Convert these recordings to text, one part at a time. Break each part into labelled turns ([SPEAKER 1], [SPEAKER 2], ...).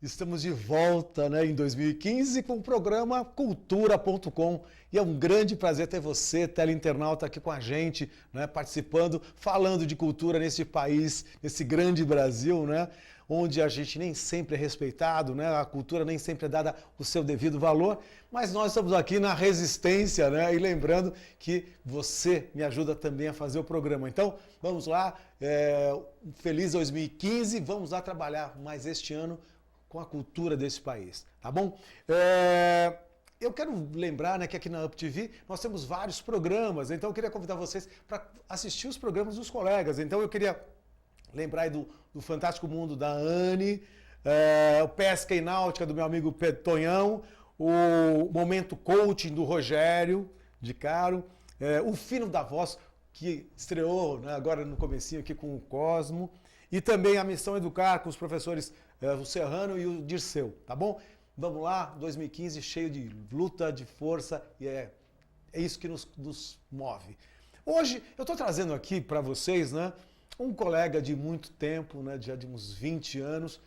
[SPEAKER 1] Estamos de volta, né, em 2015 com o programa Cultura.com e é um grande prazer ter você, teleinternauta, aqui com a gente, né, participando, falando de cultura nesse país, nesse grande Brasil, né, onde a gente nem sempre é respeitado, né, a cultura nem sempre é dada o seu devido valor, mas nós estamos aqui na resistência, né, e lembrando que você me ajuda também a fazer o programa. Então, vamos lá, um feliz 2015, vamos lá trabalhar mais este ano com a cultura desse país, tá bom? Eu quero lembrar, né, que aqui na Up TV nós temos vários programas, então eu queria convidar vocês para assistir os programas dos colegas. Então eu queria lembrar aí do Fantástico Mundo da Anne, o Pesca e Náutica do meu amigo Tonhão, o Momento Coaching do Rogério de Caro, o Fino da Voz, que estreou, né, agora no comecinho aqui com o Cosmo, e também a Missão Educar com os professores o Serrano e o Dirceu, tá bom? Vamos lá, 2015 cheio de luta, de força, e é isso que nos move. Hoje eu estou trazendo aqui para vocês, né, um colega de muito tempo, né, já de uns 20 anos,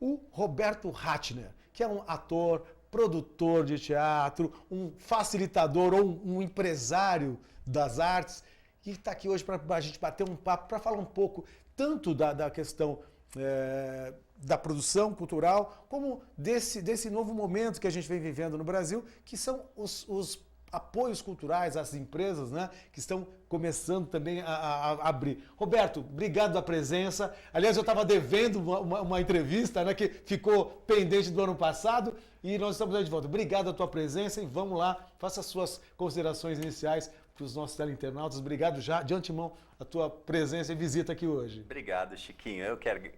[SPEAKER 1] o Roberto Ratner, que é um ator, produtor de teatro, um facilitador ou um empresário das artes, que está aqui hoje para a gente bater um papo, para falar um pouco tanto da questão da produção cultural, como desse novo momento que a gente vem vivendo no Brasil, que são os apoios culturais às empresas, né, que estão começando também a abrir. Roberto, obrigado da presença. Aliás, eu estava devendo uma entrevista, né, que ficou pendente do ano passado, e nós estamos aí de volta. Obrigado da tua presença e vamos lá, faça as suas considerações iniciais para os nossos teleinternautas. Obrigado já, de antemão, a tua presença e visita aqui hoje.
[SPEAKER 2] Obrigado, Chiquinho.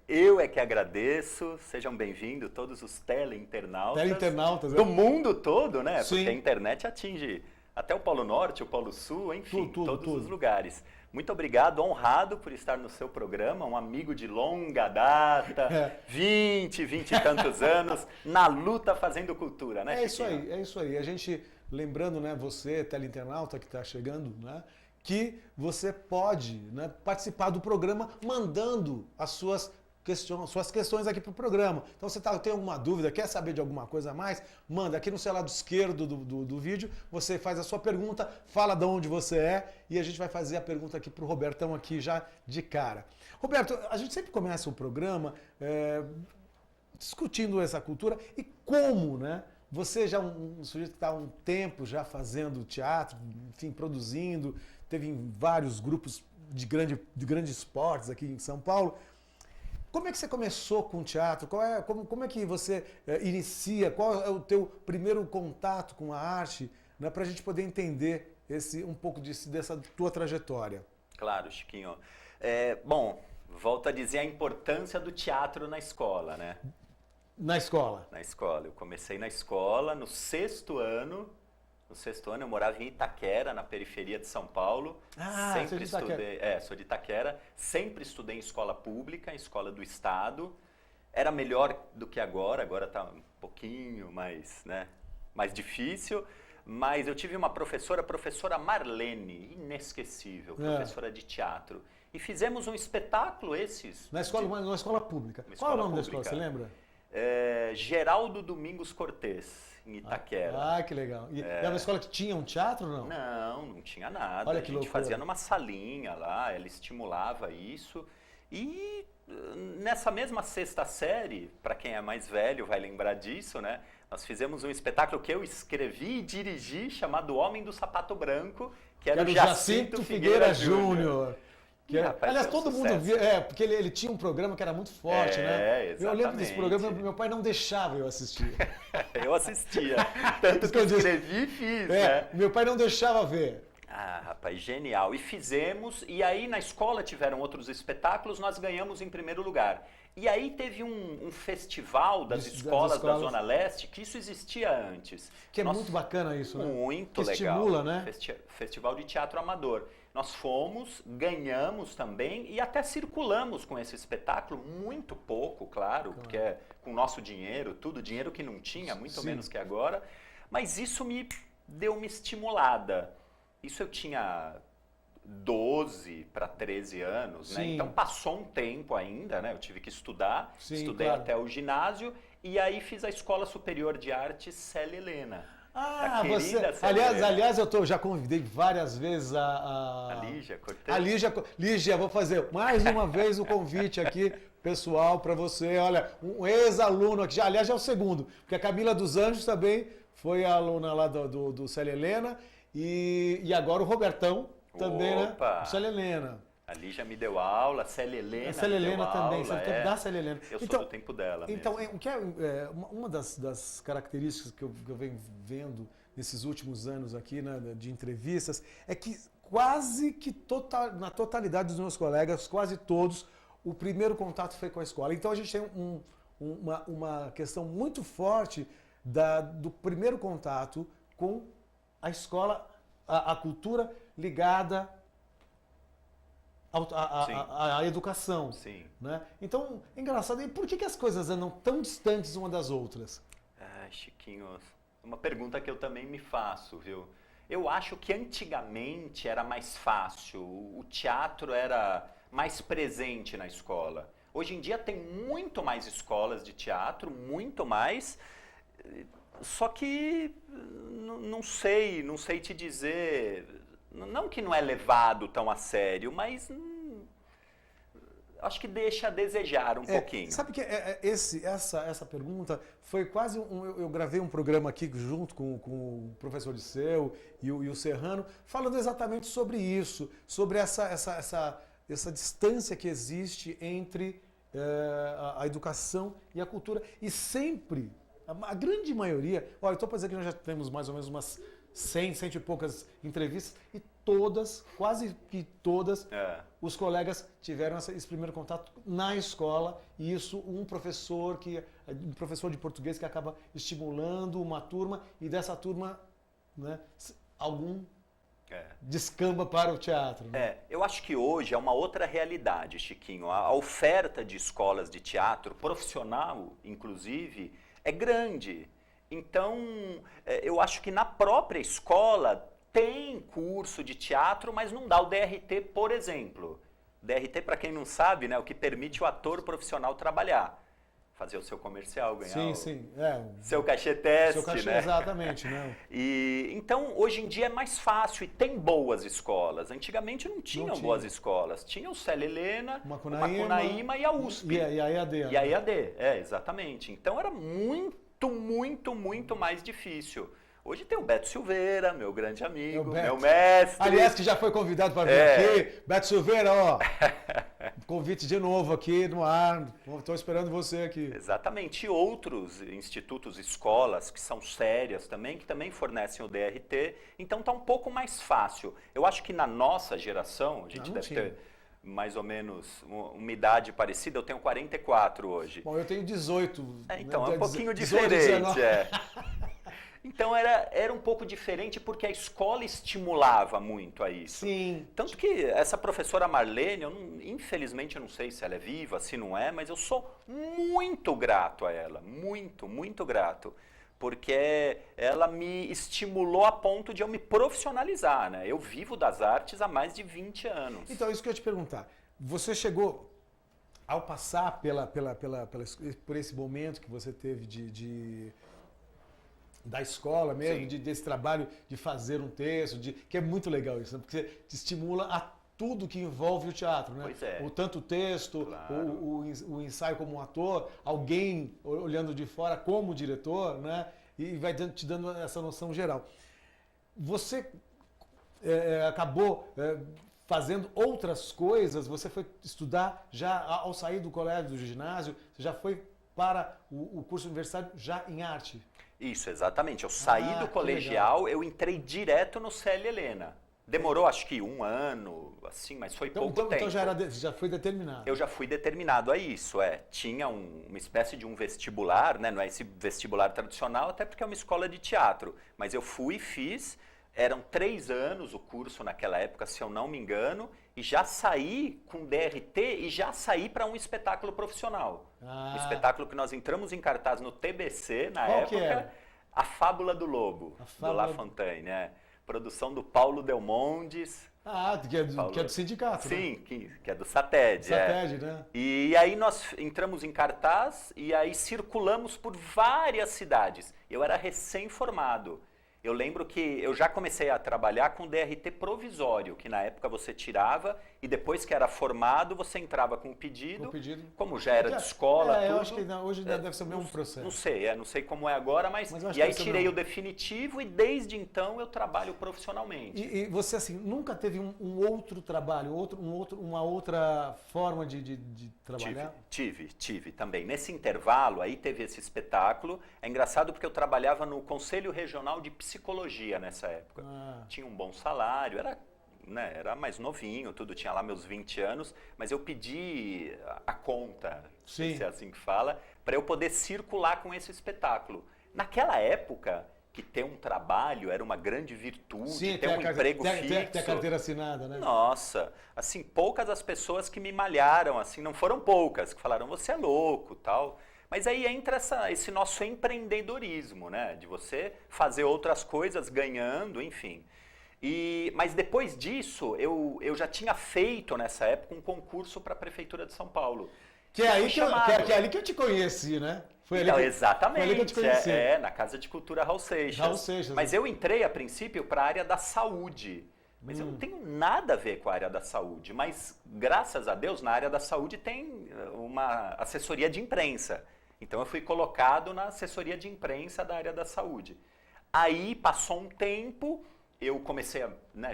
[SPEAKER 2] Eu é que agradeço. Sejam bem-vindos todos os teleinternautas do mundo todo, né?
[SPEAKER 1] Sim.
[SPEAKER 2] Porque a internet atinge até o Polo Norte, o Polo Sul, enfim, todos os lugares. Muito obrigado, honrado por estar no seu programa, um amigo de longa data, 20 e tantos anos, na luta fazendo cultura, né, Chiquinho?
[SPEAKER 1] É isso aí. A gente, lembrando, né, você, teleinternauta que está chegando, né, que você pode, né, participar do programa mandando as suas questões aqui para o programa. Então, você tem alguma dúvida, quer saber de alguma coisa a mais? Manda aqui no seu lado esquerdo do vídeo, você faz a sua pergunta, fala de onde você é e a gente vai fazer a pergunta aqui para o Robertão aqui já de cara. Roberto, a gente sempre começa o programa discutindo essa cultura e como, né? Você já é um sujeito que está há um tempo já fazendo teatro, enfim, produzindo, teve em vários grupos de grandes esportes aqui em São Paulo. Como é que você começou com o teatro? Como é que você inicia? Qual é o teu primeiro contato com a arte, né, para a gente poder entender um pouco dessa tua trajetória?
[SPEAKER 2] Claro, Chiquinho. Bom, volto a dizer a importância do teatro na escola, né?
[SPEAKER 1] Na escola?
[SPEAKER 2] Na escola. Eu comecei na escola no sexto ano. No sexto ano eu morava em Itaquera, na periferia de São Paulo.
[SPEAKER 1] Sempre estudei.
[SPEAKER 2] Sou de Itaquera. Sempre estudei em escola pública, em escola do estado. Era melhor do que agora está um pouquinho mais, né, mais difícil. Mas eu tive uma professora, a professora Marlene, inesquecível, professora de teatro. E fizemos um espetáculo numa
[SPEAKER 1] escola pública. Qual é o nome da escola, você lembra?
[SPEAKER 2] Geraldo Domingos Cortês, em Itaquera.
[SPEAKER 1] Que legal. E era uma escola que tinha um teatro ou não?
[SPEAKER 2] Não tinha nada.
[SPEAKER 1] Olha que loucura.
[SPEAKER 2] A gente fazia numa salinha lá, ela estimulava isso. E nessa mesma sexta série, para quem é mais velho vai lembrar disso, né? Nós fizemos um espetáculo que eu escrevi e dirigi, chamado Homem do Sapato Branco, que era o Jacinto Figueira Júnior.
[SPEAKER 1] Aliás, todo mundo via, porque ele tinha um programa que era muito forte, né?
[SPEAKER 2] Exatamente.
[SPEAKER 1] Eu lembro desse programa, meu pai não deixava eu assistir.
[SPEAKER 2] Eu assistia. Tanto que eu escrevi e fiz, né?
[SPEAKER 1] Meu pai não deixava ver.
[SPEAKER 2] Rapaz, genial. E fizemos, e aí na escola tiveram outros espetáculos, nós ganhamos em primeiro lugar. E aí teve um festival das escolas da Zona Leste, que isso existia antes.
[SPEAKER 1] Que é muito bacana isso, né?
[SPEAKER 2] Muito legal.
[SPEAKER 1] Estimula, né?
[SPEAKER 2] Festival de Teatro Amador. Nós fomos, ganhamos também e até circulamos com esse espetáculo, muito pouco, claro, porque é com o nosso dinheiro, dinheiro que não tinha, muito menos que agora. Mas isso me deu uma estimulada. Isso eu tinha 12 para 13 anos, né?
[SPEAKER 1] Sim.
[SPEAKER 2] Então passou um tempo ainda, né? Eu tive que estudar,
[SPEAKER 1] Sim,
[SPEAKER 2] estudei
[SPEAKER 1] claro.
[SPEAKER 2] até o ginásio e aí fiz a Escola Superior de Artes Célia Helena.
[SPEAKER 1] Ah,
[SPEAKER 2] A querida
[SPEAKER 1] você.
[SPEAKER 2] Célia Helena.
[SPEAKER 1] Aliás, já convidei várias vezes
[SPEAKER 2] A Lígia Cortez.
[SPEAKER 1] A Lígia. Lígia, vou fazer mais uma vez o convite aqui, pessoal, para você. Olha, um ex-aluno aqui, aliás, já é o segundo, porque a Camila dos Anjos também foi aluna lá do Célia Helena e agora o Robertão também,
[SPEAKER 2] Opa!
[SPEAKER 1] né? Do Célia Helena.
[SPEAKER 2] A Lígia me deu aula, a Célia Helena
[SPEAKER 1] A Célia
[SPEAKER 2] me deu
[SPEAKER 1] Helena também,
[SPEAKER 2] aula,
[SPEAKER 1] você tem da Célia Helena.
[SPEAKER 2] Eu sou do tempo dela
[SPEAKER 1] Então,
[SPEAKER 2] mesmo.
[SPEAKER 1] o que uma das características que eu venho vendo nesses últimos anos aqui, né, de entrevistas, é que quase que na totalidade dos meus colegas, quase todos, o primeiro contato foi com a escola. Então, a gente tem uma questão muito forte do primeiro contato com a escola, a cultura ligada a educação.
[SPEAKER 2] Sim.
[SPEAKER 1] Né? Então, é engraçado. E por que as coisas andam tão distantes uma das outras?
[SPEAKER 2] Ah, Chiquinho, uma pergunta que eu também me faço, viu? Eu acho que antigamente era mais fácil, o teatro era mais presente na escola. Hoje em dia tem muito mais escolas de teatro, muito mais, só que não sei te dizer, não que não é levado tão a sério, mas acho que deixa a desejar um pouquinho.
[SPEAKER 1] Sabe que essa pergunta foi quase eu gravei um programa aqui junto com o professor Liceu e o Serrano, falando exatamente sobre isso, sobre essa distância que existe entre a educação e a cultura. E sempre, a grande maioria, olha, estou para dizer que nós já temos mais ou menos umas 100 e poucas entrevistas e todas, quase que todas, os colegas tiveram esse primeiro contato na escola e isso um professor de português que acaba estimulando uma turma e dessa turma, né, algum descamba para o teatro. Né?
[SPEAKER 2] Eu acho que hoje é uma outra realidade, Chiquinho. A oferta de escolas de teatro, profissional inclusive, é grande. Então, eu acho que na própria escola tem curso de teatro, mas não dá o DRT, por exemplo. DRT, para quem não sabe, né, o que permite o ator profissional trabalhar. Fazer o seu comercial, ganhar seu cachê teste,
[SPEAKER 1] seu cachê,
[SPEAKER 2] né?
[SPEAKER 1] Exatamente, né?
[SPEAKER 2] Então, hoje em dia é mais fácil e tem boas escolas. Antigamente não tinham boas escolas. Tinha o Célia Helena, o Macunaíma e a USP.
[SPEAKER 1] E a EAD.
[SPEAKER 2] E a EAD, exatamente. Então era muito mais difícil. Hoje tem o Beto Silveira, meu grande amigo, meu mestre.
[SPEAKER 1] Aliás, que já foi convidado para vir aqui. Beto Silveira, ó, convite de novo aqui no ar. Estou esperando você aqui.
[SPEAKER 2] Exatamente. E outros institutos, escolas que são sérias também, que também fornecem o DRT. Então tá um pouco mais fácil. Eu acho que na nossa geração, a gente deve ter mais ou menos uma idade parecida. Eu tenho 44 hoje.
[SPEAKER 1] Bom, eu tenho 18.
[SPEAKER 2] Então,
[SPEAKER 1] né?
[SPEAKER 2] é um pouquinho
[SPEAKER 1] 18,
[SPEAKER 2] diferente. Então era um pouco diferente porque a escola estimulava muito a isso.
[SPEAKER 1] Sim.
[SPEAKER 2] Tanto que essa professora Marlene, infelizmente eu não sei se ela é viva, se não é, mas eu sou muito grato a ela, muito grato. Porque ela me estimulou a ponto de eu me profissionalizar, né? Eu vivo das artes há mais de 20 anos.
[SPEAKER 1] Então, isso que eu ia te perguntar. Você chegou, ao passar por esse momento que você teve da escola mesmo, desse trabalho de fazer um texto, que é muito legal isso, né? Porque você te estimula a tudo que envolve o teatro, né?
[SPEAKER 2] Pois é.
[SPEAKER 1] Tanto o texto,
[SPEAKER 2] claro.
[SPEAKER 1] o ensaio como um ator, alguém olhando de fora como diretor, né? E vai te dando essa noção geral. Você acabou fazendo outras coisas, você foi estudar já ao sair do colégio, do ginásio, você já foi para o curso universitário já em arte?
[SPEAKER 2] Isso, exatamente. Eu saí do colegial, eu entrei direto no Célia Helena. Demorou acho que 1 ano, assim, mas foi pouco tempo.
[SPEAKER 1] Então já foi determinado.
[SPEAKER 2] Eu já fui determinado a isso, Tinha uma espécie de um vestibular, né? Não é esse vestibular tradicional, até porque é uma escola de teatro. Mas eu fui e fiz, eram 3 anos o curso naquela época, se eu não me engano, e já saí com DRT e já saí para um espetáculo profissional. Um espetáculo que nós entramos em cartaz no TBC, na época, A Fábula do Lobo, do La Fontaine, Produção do Paulo Delmondes,
[SPEAKER 1] Ah, que é do sindicato, né?
[SPEAKER 2] Sim, que é do SATED.
[SPEAKER 1] SATED, né?
[SPEAKER 2] E aí nós entramos em cartaz e aí circulamos por várias cidades. Eu era recém-formado. Eu lembro que eu já comecei a trabalhar com DRT provisório, que na época você tirava e depois que era formado você entrava com o pedido, como já era de escola, tudo.
[SPEAKER 1] Eu acho que hoje deve ser o mesmo processo.
[SPEAKER 2] Não sei como é agora, mas e aí tirei o definitivo e desde então eu trabalho profissionalmente.
[SPEAKER 1] E você assim, nunca teve um outro trabalho, uma outra forma de trabalhar?
[SPEAKER 2] Tive também. Nesse intervalo aí teve esse espetáculo. É engraçado porque eu trabalhava no Conselho Regional de Psicologia nessa época. Tinha um bom salário, era mais novinho, tudo, tinha lá meus 20 anos, mas eu pedi a conta, se é assim que fala, para eu poder circular com esse espetáculo. Naquela época, que ter um trabalho era uma grande virtude, ter um emprego fixo.
[SPEAKER 1] Ter a carteira assinada, né?
[SPEAKER 2] Nossa, assim, poucas as pessoas que me malharam, assim, não foram poucas, que falaram, você é louco, tal. Mas aí entra esse nosso empreendedorismo, né? De você fazer outras coisas ganhando, enfim. Mas depois disso, eu já tinha feito nessa época um concurso para a Prefeitura de São Paulo.
[SPEAKER 1] Que é ali que eu te conheci, né?
[SPEAKER 2] Exatamente.
[SPEAKER 1] Foi ali que eu te conheci.
[SPEAKER 2] Na Casa de Cultura Raul Seixas. Mas eu entrei a princípio para a área da saúde. Mas eu não tenho nada a ver com a área da saúde. Mas, graças a Deus, na área da saúde tem uma assessoria de imprensa. Então eu fui colocado na assessoria de imprensa da área da saúde. Aí passou um tempo, eu comecei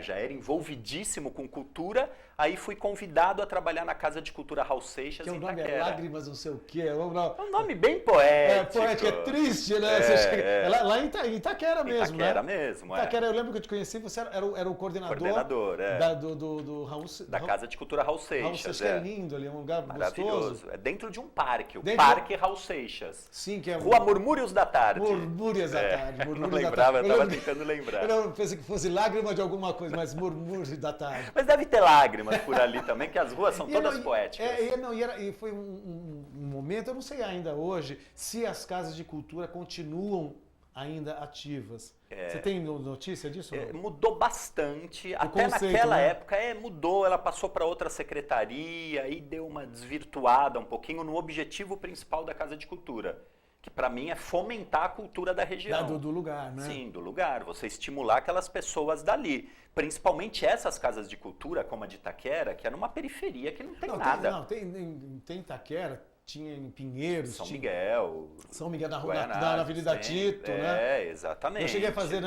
[SPEAKER 2] já era envolvidíssimo com cultura, aí fui convidado a trabalhar na Casa de Cultura Raul Seixas em Itaquera.
[SPEAKER 1] Que o nome é Lágrimas não sei o quê.
[SPEAKER 2] É um nome bem poético.
[SPEAKER 1] É triste, né? Lá em Itaquera mesmo,
[SPEAKER 2] Itaquera mesmo,
[SPEAKER 1] Itaquera, eu lembro que eu te conheci, você era o coordenador do Raul Seixas.
[SPEAKER 2] Da Casa de Cultura Raul Seixas.
[SPEAKER 1] Raul Seixas, que é lindo ali, um lugar gostoso.
[SPEAKER 2] É dentro de um parque, Parque Raul Seixas.
[SPEAKER 1] Sim, que é
[SPEAKER 2] Rua Murmúrios da Tarde.
[SPEAKER 1] Murmúrios da Tarde.
[SPEAKER 2] Não lembrava, eu estava tentando lembrar.
[SPEAKER 1] Eu não pensei que fosse lágrima de alguma coisa, mas Murmúrios da Tarde.
[SPEAKER 2] Mas deve ter lágrimas por ali também, que as ruas são todas poéticas.
[SPEAKER 1] E foi um momento, eu não sei ainda hoje, se as casas de cultura continuam ainda ativas. Você tem notícia disso?
[SPEAKER 2] Mudou bastante. Até naquela época mudou, ela passou para outra secretaria e deu uma desvirtuada um pouquinho no objetivo principal da Casa de Cultura. Que para mim é fomentar a cultura da região.
[SPEAKER 1] Do lugar, né?
[SPEAKER 2] Sim, do lugar. Você estimular aquelas pessoas dali. Principalmente essas casas de cultura, como a de Itaquera, que é numa periferia que não tem nada.
[SPEAKER 1] Tem Itaquera, tinha em Pinheiros.
[SPEAKER 2] São Miguel
[SPEAKER 1] na Avenida Tito, né?
[SPEAKER 2] Exatamente.
[SPEAKER 1] Eu cheguei a fazer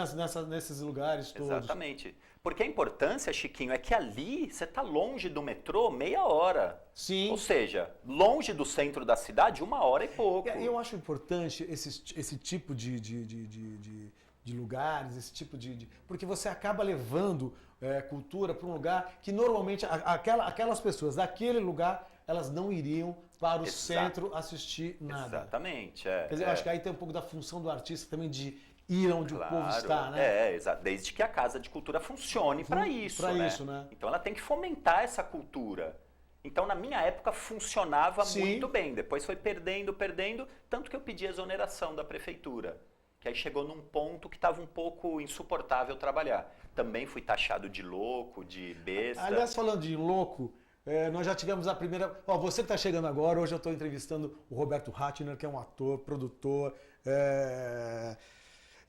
[SPEAKER 1] nesses lugares todos.
[SPEAKER 2] Exatamente. Porque a importância, Chiquinho, é que ali você está longe do metrô meia hora.
[SPEAKER 1] Sim.
[SPEAKER 2] Ou seja, longe do centro da cidade 1 hora e pouco.
[SPEAKER 1] Eu acho importante esse tipo de lugares, esse tipo porque você acaba levando cultura para um lugar que normalmente aquelas pessoas daquele lugar elas não iriam para o centro assistir nada.
[SPEAKER 2] Exatamente.
[SPEAKER 1] Quer dizer, eu acho que aí tem um pouco da função do artista também de ir onde o povo está, né?
[SPEAKER 2] Exato. Desde que a Casa de Cultura funcione para isso, né? Então ela tem que fomentar essa cultura. Então, na minha época, funcionava muito bem. Depois foi perdendo, tanto que eu pedi exoneração da prefeitura. Que aí chegou num ponto que estava um pouco insuportável trabalhar. Também fui taxado de louco, de besta.
[SPEAKER 1] Aliás, falando de louco, nós já tivemos a primeira... você que está chegando agora, hoje eu estou entrevistando o Roberto Ratner, que é um ator, produtor,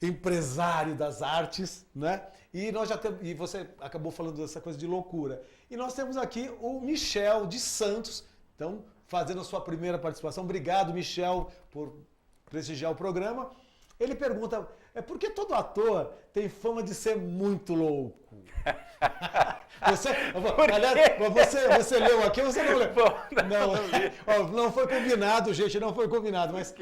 [SPEAKER 1] empresário das artes, né? E você acabou falando dessa coisa de loucura. E nós temos aqui o Michel de Santos, então, fazendo a sua primeira participação. Obrigado, Michel, por prestigiar o programa. Ele pergunta, por que todo ator tem fama de ser muito louco? Você leu aqui ou você não leu? Não foi combinado, gente, não foi combinado. Mas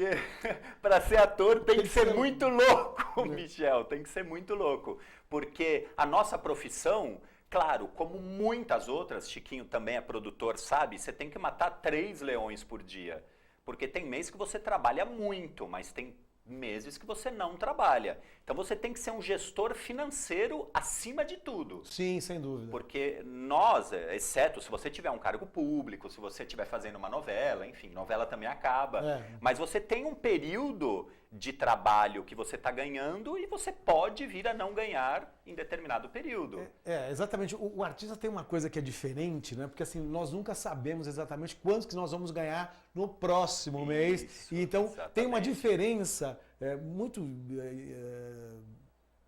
[SPEAKER 2] para ser ator tem que ser muito louco, Michel, tem que ser muito louco. Porque a nossa profissão, claro, como muitas outras, Chiquinho também é produtor, sabe? Você tem que matar 3 leões por dia. Porque tem mês que você trabalha muito, mas tem meses que você não trabalha. Então você tem que ser um gestor financeiro acima de tudo.
[SPEAKER 1] Sim, sem dúvida.
[SPEAKER 2] Porque nós, exceto se você tiver um cargo público, se você estiver fazendo uma novela, enfim, novela também acaba. Mas você tem um período de trabalho que você está ganhando e você pode vir a não ganhar em determinado período.
[SPEAKER 1] Exatamente. O artista tem uma coisa que é diferente, né? Porque assim, nós nunca sabemos exatamente quanto que nós vamos ganhar no próximo mês. E então tem uma diferença muito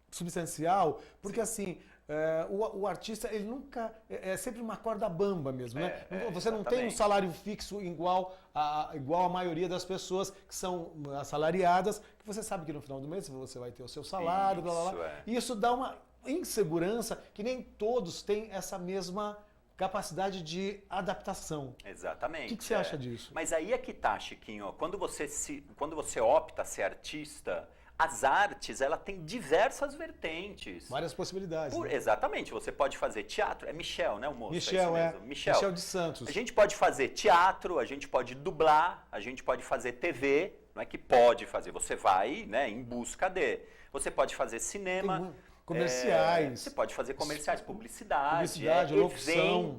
[SPEAKER 1] substancial, porque assim, o artista, ele nunca, é sempre uma corda bamba mesmo, né? Você não tem um salário fixo igual a maioria das pessoas que são assalariadas, que você sabe que no final do mês você vai ter o seu salário, blá, blá, blá. E isso dá uma insegurança que nem todos têm essa mesma capacidade de adaptação.
[SPEAKER 2] Exatamente.
[SPEAKER 1] O que você acha disso?
[SPEAKER 2] Mas aí é que tá, Chiquinho, quando você opta a ser artista, as artes, ela tem diversas vertentes.
[SPEAKER 1] Várias possibilidades. Né?
[SPEAKER 2] Exatamente, você pode fazer teatro, é Michel, né, o moço?
[SPEAKER 1] Michel,
[SPEAKER 2] é isso mesmo. Michel
[SPEAKER 1] de Santos.
[SPEAKER 2] A gente pode fazer teatro, a gente pode dublar, a gente pode fazer TV, não é que pode fazer, você vai, né, em busca de. Você pode fazer cinema.
[SPEAKER 1] Comerciais.
[SPEAKER 2] Você pode fazer comerciais, publicidade,
[SPEAKER 1] locução.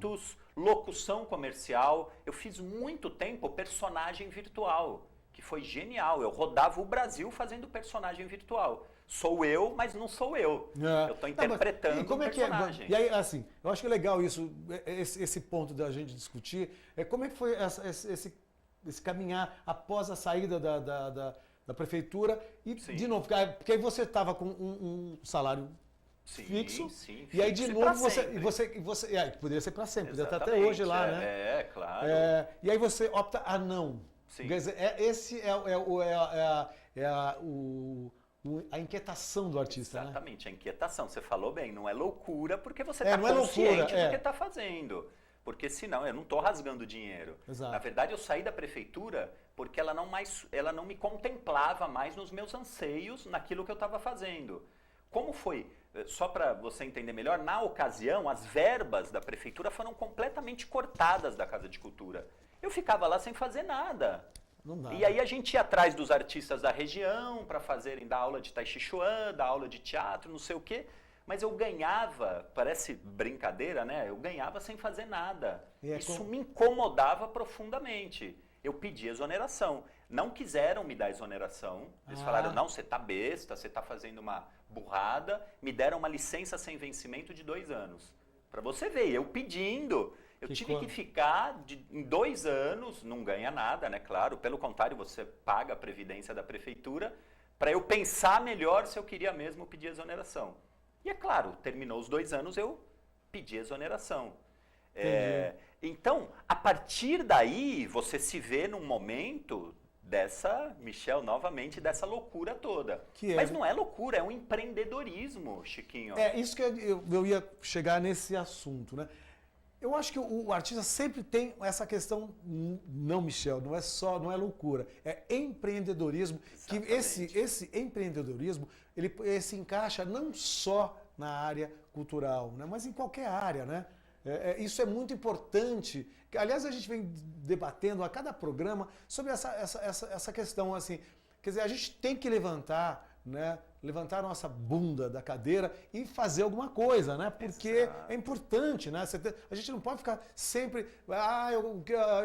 [SPEAKER 2] locução comercial. Eu fiz muito tempo personagem virtual, que foi genial. Eu rodava o Brasil fazendo personagem virtual. Sou eu, mas não sou eu. Eu estou interpretando um personagem.
[SPEAKER 1] E aí, assim, eu acho que é legal isso, esse ponto da gente discutir. Como é que foi esse caminhar após a saída da prefeitura e, de novo, porque aí você estava com um salário fixo, e aí de novo você poderia ser para sempre, poderia estar até hoje lá, né?
[SPEAKER 2] Claro.
[SPEAKER 1] E aí você opta a não.
[SPEAKER 2] Sim.
[SPEAKER 1] Quer dizer, esse a inquietação do artista,
[SPEAKER 2] Exatamente, né? A inquietação. Você falou bem, não é loucura porque você
[SPEAKER 1] está
[SPEAKER 2] consciente do que está fazendo. Porque senão eu não estou rasgando dinheiro.
[SPEAKER 1] Exato.
[SPEAKER 2] Na verdade, eu saí da prefeitura porque ela não me contemplava mais nos meus anseios, naquilo que eu estava fazendo. Como foi? Só para você entender melhor, na ocasião, as verbas da prefeitura foram completamente cortadas da Casa de Cultura. Eu ficava lá sem fazer nada.
[SPEAKER 1] Não dá.
[SPEAKER 2] E aí a gente ia atrás dos artistas da região para dar aula de Tai Chi Chuan, dar aula de teatro, não sei o quê. Mas eu ganhava, parece brincadeira, né? Eu ganhava sem fazer nada. Isso me incomodava profundamente. Eu pedi exoneração. Não quiseram me dar exoneração. Eles falaram, não, você tá besta, você tá fazendo uma burrada. Me deram uma licença sem vencimento de 2 anos. Para você ver, eu pedindo. Eu tive que ficar em 2 anos, não ganha nada, né? Claro, pelo contrário, você paga a previdência da prefeitura para eu pensar melhor se eu queria mesmo pedir exoneração. E é claro, terminou os 2 anos, eu pedi exoneração. Então, a partir daí, você se vê num momento Michel, novamente, dessa loucura toda. Mas não é loucura, é um empreendedorismo, Chiquinho.
[SPEAKER 1] Isso que eu ia chegar nesse assunto, né? Eu acho que o artista sempre tem essa questão, não, Michel, não é loucura, é empreendedorismo. Exatamente. Que esse empreendedorismo, ele se encaixa não só na área cultural, né, mas em qualquer área, né? Isso é muito importante. Aliás, a gente vem debatendo a cada programa sobre essa questão, assim, quer dizer, a gente tem que levantar a nossa bunda da cadeira e fazer alguma coisa, né? Porque é importante, né? A gente não pode ficar sempre,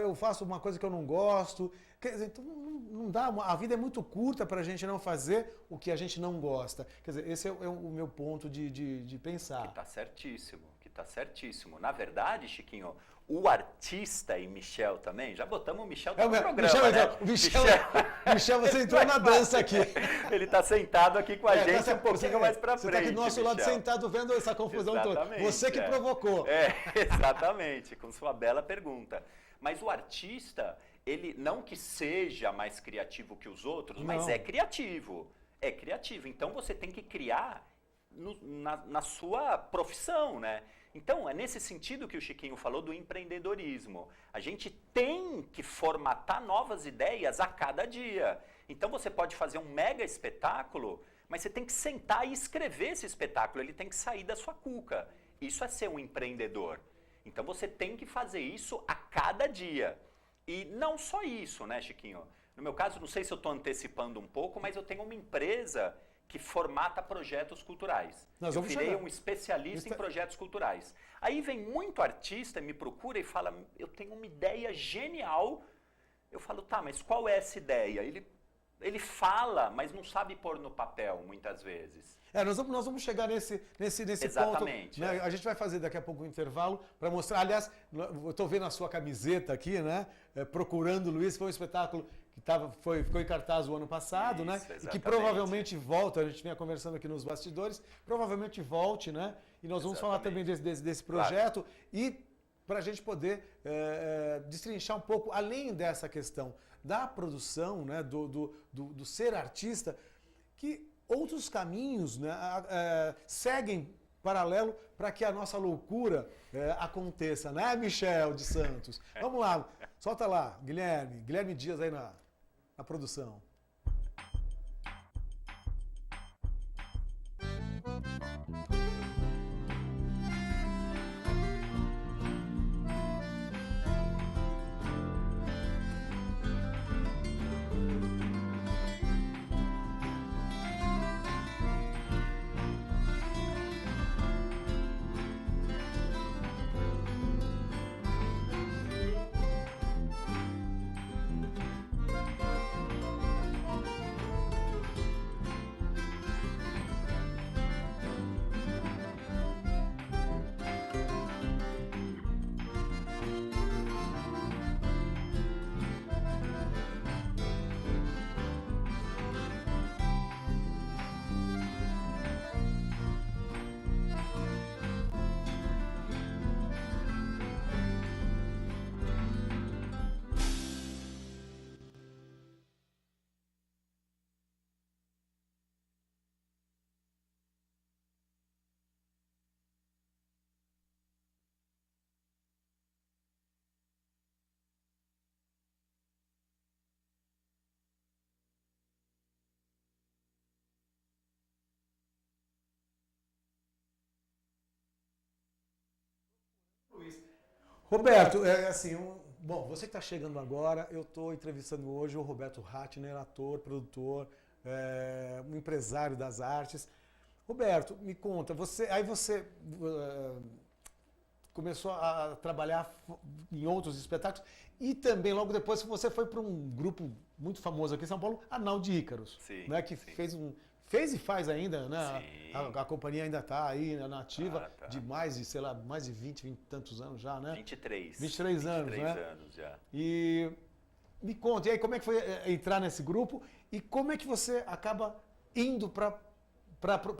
[SPEAKER 1] eu faço uma coisa que eu não gosto. Quer dizer, então não dá, a vida é muito curta para a gente não fazer o que a gente não gosta. Quer dizer, esse é o meu ponto de pensar.
[SPEAKER 2] Que tá certíssimo. Na verdade, Chiquinho, o artista e Michel também, já botamos o Michel no programa, né?
[SPEAKER 1] Michel, você entrou na dança aqui.
[SPEAKER 2] Ele está sentado aqui com a gente um pouquinho mais para frente.
[SPEAKER 1] Você está aqui do nosso lado sentado vendo essa confusão toda. Você que provocou.
[SPEAKER 2] Exatamente, com sua bela pergunta. Mas o artista, ele não que seja mais criativo que os outros, mas é criativo. É criativo. Então você tem que criar na sua profissão, né? Então, é nesse sentido que o Chiquinho falou do empreendedorismo. A gente tem que formatar novas ideias a cada dia. Então, você pode fazer um mega espetáculo, mas você tem que sentar e escrever esse espetáculo. Ele tem que sair da sua cuca. Isso é ser um empreendedor. Então, você tem que fazer isso a cada dia. E não só isso, né, Chiquinho? No meu caso, não sei se eu estou antecipando um pouco, mas eu tenho uma empresa que formata projetos culturais. Eu virei um especialista em projetos culturais. Aí vem muito artista, me procura e fala, eu tenho uma ideia genial. Eu falo, tá, mas qual é essa ideia? Ele, ele fala, mas não sabe pôr no papel, muitas vezes.
[SPEAKER 1] Nós vamos chegar nesse
[SPEAKER 2] Exatamente,
[SPEAKER 1] ponto. Né? A gente vai fazer daqui a pouco um intervalo para mostrar. Aliás, eu estou vendo a sua camiseta aqui, né? Procurando o Luiz, foi um espetáculo que ficou em cartaz o ano passado,
[SPEAKER 2] Isso,
[SPEAKER 1] né?
[SPEAKER 2] exatamente.
[SPEAKER 1] E que provavelmente volta, a gente vinha conversando aqui nos bastidores, provavelmente volte, né? E nós vamos falar também desse projeto, claro. E para a gente poder destrinchar um pouco, além dessa questão da produção, né? do ser artista, que outros caminhos, né, seguem paralelo para que a nossa loucura aconteça, né, Michel de Santos? Vamos lá, solta lá, Guilherme Dias aí na produção. Roberto, bom, você que está chegando agora, eu estou entrevistando hoje o Roberto Ratner, ator, produtor, um empresário das artes. Roberto, me conta, você começou a trabalhar em outros espetáculos e também logo depois você foi para um grupo muito famoso aqui em São Paulo, a Nau de Ícaros,
[SPEAKER 2] sim,
[SPEAKER 1] né, que
[SPEAKER 2] sim.
[SPEAKER 1] fez e faz ainda, né?
[SPEAKER 2] Sim.
[SPEAKER 1] A companhia ainda está aí na ativa, de mais de 20 e tantos anos já, né? 23 anos, né?
[SPEAKER 2] 23 anos já.
[SPEAKER 1] E me conta, e aí como é que foi entrar nesse grupo e como é que você acaba indo para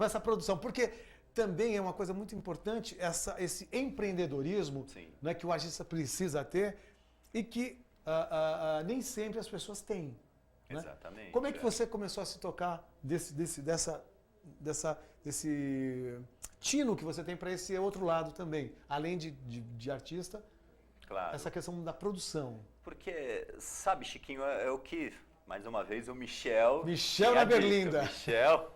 [SPEAKER 1] essa produção? Porque também é uma coisa muito importante esse empreendedorismo, né, que o artista precisa ter e que nem sempre as pessoas têm. Né?
[SPEAKER 2] Exatamente.
[SPEAKER 1] Como é que você começou a se tocar desse tino que você tem para esse outro lado também, além de artista,
[SPEAKER 2] claro.
[SPEAKER 1] Essa questão da produção?
[SPEAKER 2] Porque, sabe, Chiquinho, é o que, mais uma vez, o Michel
[SPEAKER 1] na Berlinda.
[SPEAKER 2] O Michel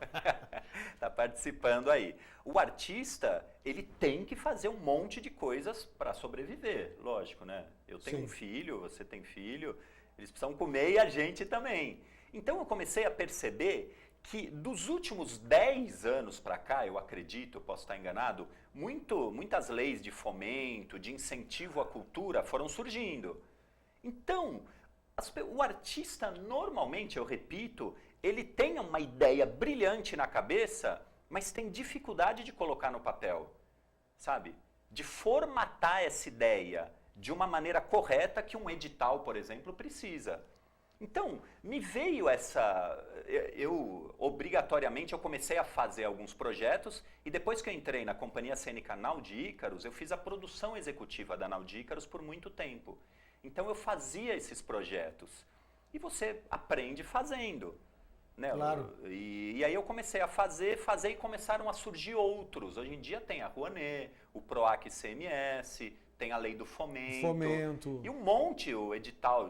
[SPEAKER 2] está participando aí. O artista, ele tem que fazer um monte de coisas para sobreviver, lógico, né? Eu tenho um filho, você tem filho, eles precisam comer e a gente também. Então eu comecei a perceber que dos últimos 10 anos para cá, eu acredito, eu posso estar enganado, muitas leis de fomento, de incentivo à cultura foram surgindo. Então, o artista normalmente, eu repito, ele tem uma ideia brilhante na cabeça, mas tem dificuldade de colocar no papel, sabe? De formatar essa ideia de uma maneira correta que um edital, por exemplo, precisa. Então, me veio obrigatoriamente, eu comecei a fazer alguns projetos e depois que eu entrei na companhia cênica Nau de Ícaros, eu fiz a produção executiva da Nau de Ícaros por muito tempo. Então eu fazia esses projetos e você aprende fazendo. Né?
[SPEAKER 1] Claro.
[SPEAKER 2] E aí eu comecei a fazer e começaram a surgir outros. Hoje em dia tem a Rouanet, o PROAC CMS, tem a lei do fomento. E um monte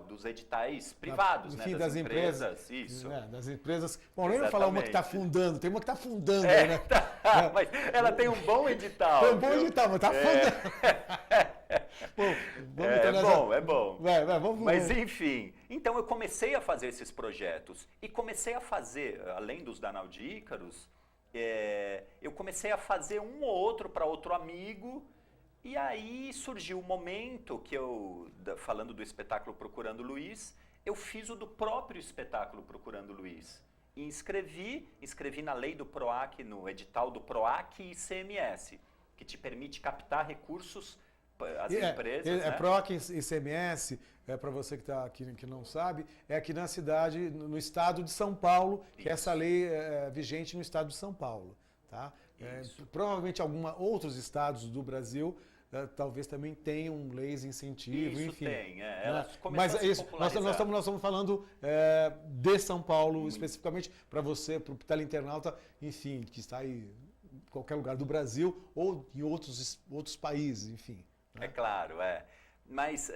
[SPEAKER 2] dos editais privados,
[SPEAKER 1] enfim,
[SPEAKER 2] né?
[SPEAKER 1] das empresas.
[SPEAKER 2] Isso.
[SPEAKER 1] Das empresas. Bom, nem vou falar uma que está fundando, tem uma que está fundando, né?
[SPEAKER 2] Mas ela tem um bom edital.
[SPEAKER 1] Tem um bom edital, mas está fundando.
[SPEAKER 2] É bom.
[SPEAKER 1] Vamos.
[SPEAKER 2] Mas enfim, então eu comecei a fazer esses projetos e comecei a fazer, além dos da Nau de Ícaros, eu comecei a fazer um ou outro para outro amigo. E aí surgiu o momento que falando do espetáculo Procurando Luiz, eu fiz o do próprio espetáculo Procurando Luiz. E inscrevi na lei do PROAC, no edital do PROAC e ICMS, que te permite captar recursos, as empresas. Né?
[SPEAKER 1] PROAC e ICMS, para você que está aqui que não sabe, é aqui na cidade, no estado de São Paulo, que essa lei é vigente no estado de São Paulo. Tá? Provavelmente outros estados do Brasil talvez também tenham leis de incentivo,
[SPEAKER 2] Isso
[SPEAKER 1] enfim.
[SPEAKER 2] tem,
[SPEAKER 1] Mas nós estamos falando de São Paulo especificamente, para você, para o teleinternauta, enfim, que está aí em qualquer lugar do Brasil ou em outros países, enfim.
[SPEAKER 2] Né? É claro, Mas,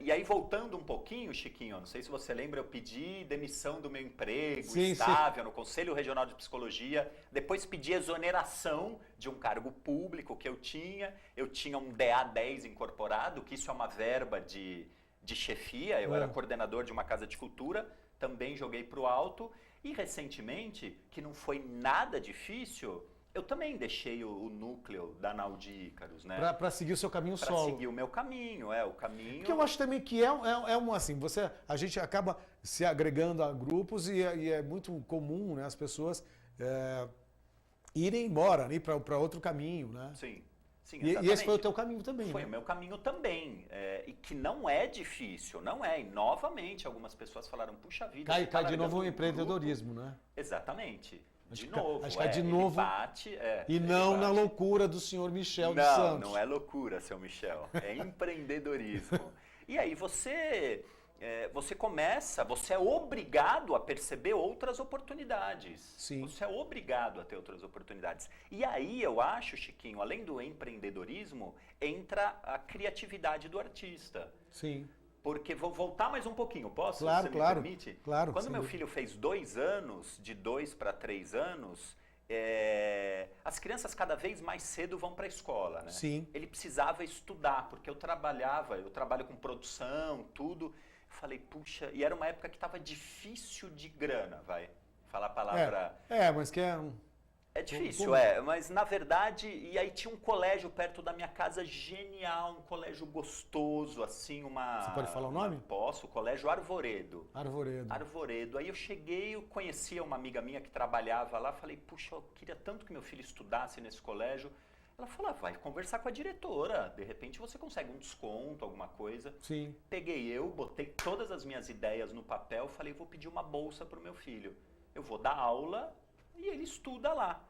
[SPEAKER 2] e aí voltando um pouquinho, Chiquinho, não sei se você lembra, eu pedi demissão do meu emprego estável no Conselho Regional de Psicologia, depois pedi exoneração de um cargo público que eu tinha um DA10 incorporado, que isso é uma verba de chefia, eu era coordenador de uma casa de cultura, também joguei para o alto, e recentemente, que não foi nada difícil, eu também deixei o núcleo da Nau de Ícaros, né?
[SPEAKER 1] Para seguir o seu caminho solo.
[SPEAKER 2] Para seguir o meu caminho, o caminho...
[SPEAKER 1] Porque eu acho também que assim, a gente acaba se agregando a grupos e é muito comum, né, as pessoas irem embora, ir para outro caminho, né?
[SPEAKER 2] Sim,
[SPEAKER 1] e esse foi o teu caminho também,
[SPEAKER 2] Foi o meu caminho também, e que não é difícil, não é. E novamente, algumas pessoas falaram, puxa vida...
[SPEAKER 1] Cai de novo o empreendedorismo, né?
[SPEAKER 2] Exatamente.
[SPEAKER 1] Acho que é de novo.
[SPEAKER 2] Bate,
[SPEAKER 1] e não na loucura do senhor Michel dos Santos.
[SPEAKER 2] Não é loucura, seu Michel. É empreendedorismo. E aí você é obrigado a perceber outras oportunidades.
[SPEAKER 1] Sim.
[SPEAKER 2] Você é obrigado a ter outras oportunidades. E aí eu acho, Chiquinho, além do empreendedorismo, entra a criatividade do artista.
[SPEAKER 1] Sim.
[SPEAKER 2] Porque vou voltar mais um pouquinho, posso?
[SPEAKER 1] Claro,
[SPEAKER 2] Você me permite?
[SPEAKER 1] Claro.
[SPEAKER 2] Quando meu filho fez 2 anos, de 2 para 3 anos, as crianças cada vez mais cedo vão para a escola, né?
[SPEAKER 1] Sim.
[SPEAKER 2] Ele precisava estudar, porque eu trabalho com produção, tudo. Eu falei, puxa, e era uma época que estava difícil de grana, falar a palavra...
[SPEAKER 1] mas que é...
[SPEAKER 2] É difícil, mas na verdade, e aí tinha um colégio perto da minha casa genial, um colégio gostoso, assim,
[SPEAKER 1] Você pode falar o nome?
[SPEAKER 2] Posso, o Colégio Arvoredo.
[SPEAKER 1] Arvoredo.
[SPEAKER 2] Aí eu cheguei, eu conhecia uma amiga minha que trabalhava lá, falei, puxa, eu queria tanto que meu filho estudasse nesse colégio. Ela falou, vai conversar com a diretora, de repente você consegue um desconto, alguma coisa.
[SPEAKER 1] Sim.
[SPEAKER 2] Peguei botei todas as minhas ideias no papel, falei, vou pedir uma bolsa para o meu filho. Eu vou dar aula... E ele estuda lá.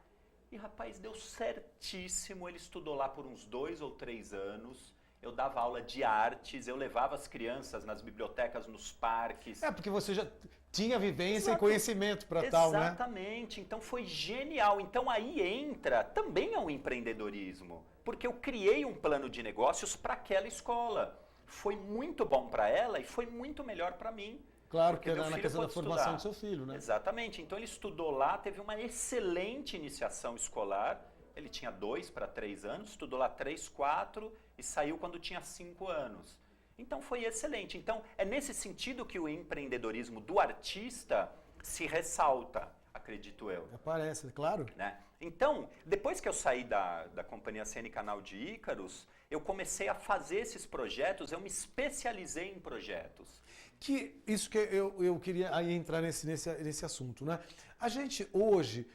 [SPEAKER 2] E, rapaz, deu certíssimo. Ele estudou lá por uns 2 ou 3 anos. Eu dava aula de artes, eu levava as crianças nas bibliotecas, nos parques.
[SPEAKER 1] Porque você já tinha vivência e conhecimento para tal, né?
[SPEAKER 2] Exatamente. Então foi genial. Então aí entra também o empreendedorismo. Porque eu criei um plano de negócios para aquela escola. Foi muito bom para ela e foi muito melhor para mim.
[SPEAKER 1] Claro, porque era na questão da formação do seu filho, né?
[SPEAKER 2] Exatamente. Então ele estudou lá, teve uma excelente iniciação escolar. Ele tinha 2 para 3 anos, estudou lá 3, 4 e saiu quando tinha 5 anos. Então foi excelente. Então é nesse sentido que o empreendedorismo do artista se ressalta, acredito eu.
[SPEAKER 1] Parece, claro.
[SPEAKER 2] Né? Então, depois que eu saí da Companhia Cênica Nau de Ícaros, eu comecei a fazer esses projetos, eu me especializei em projetos.
[SPEAKER 1] Isso que eu queria aí entrar nesse assunto, né? A gente hoje,